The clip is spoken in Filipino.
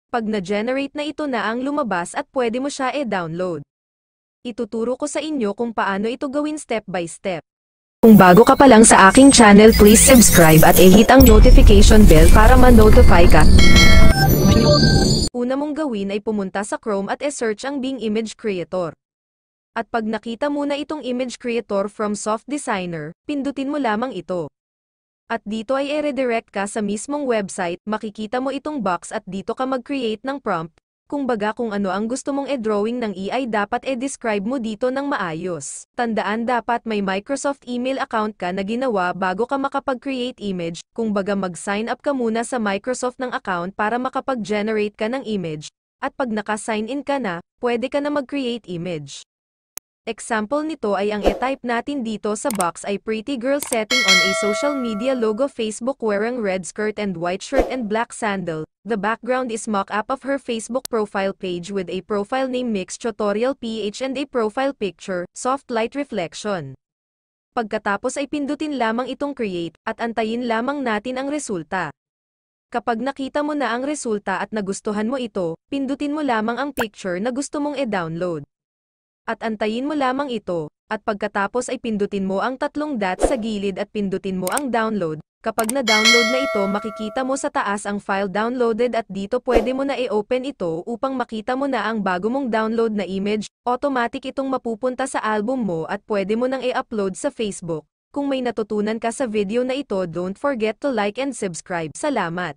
Pag na-generate na ito na ang lumabas at pwede mo siya e-download. Ituturo ko sa inyo kung paano ito gawin step by step. Kung bago ka pa lang sa aking channel, please subscribe at i-hit ang notification bell para ma-notify ka. Una mong gawin ay pumunta sa Chrome at e-search ang Bing Image Creator. At pag nakita mo na itong Image Creator from Soft Designer, pindutin mo lamang ito. At dito ay i-redirect ka sa mismong website, makikita mo itong box at dito ka mag-create ng prompt. Kung baga kung ano ang gusto mong e-drawing ng AI dapat e-describe mo dito ng maayos. Tandaan dapat may Microsoft email account ka na ginawa bago ka makapag-create image, kung baga mag-sign up ka muna sa Microsoft ng account para makapag-generate ka ng image, at pag naka-sign in ka na, pwede ka na mag-create image. Example nito ay ang e-type natin dito sa box ay pretty girl setting on a social media logo Facebook wearing red skirt and white shirt and black sandal. The background is mock-up of her Facebook profile page with a profile name mix tutorial PH and a profile picture, soft light reflection. Pagkatapos ay pindutin lamang itong create at antayin lamang natin ang resulta. Kapag nakita mo na ang resulta at nagustuhan mo ito, pindutin mo lamang ang picture na gusto mong e-download. At antayin mo lamang ito, at pagkatapos ay pindutin mo ang tatlong dots sa gilid at pindutin mo ang download. Kapag na-download na ito makikita mo sa taas ang file downloaded at dito pwede mo na i-open ito upang makita mo na ang bago mong download na image, automatic itong mapupunta sa album mo at pwede mo nang i-upload sa Facebook. Kung may natutunan ka sa video na ito, don't forget to like and subscribe. Salamat!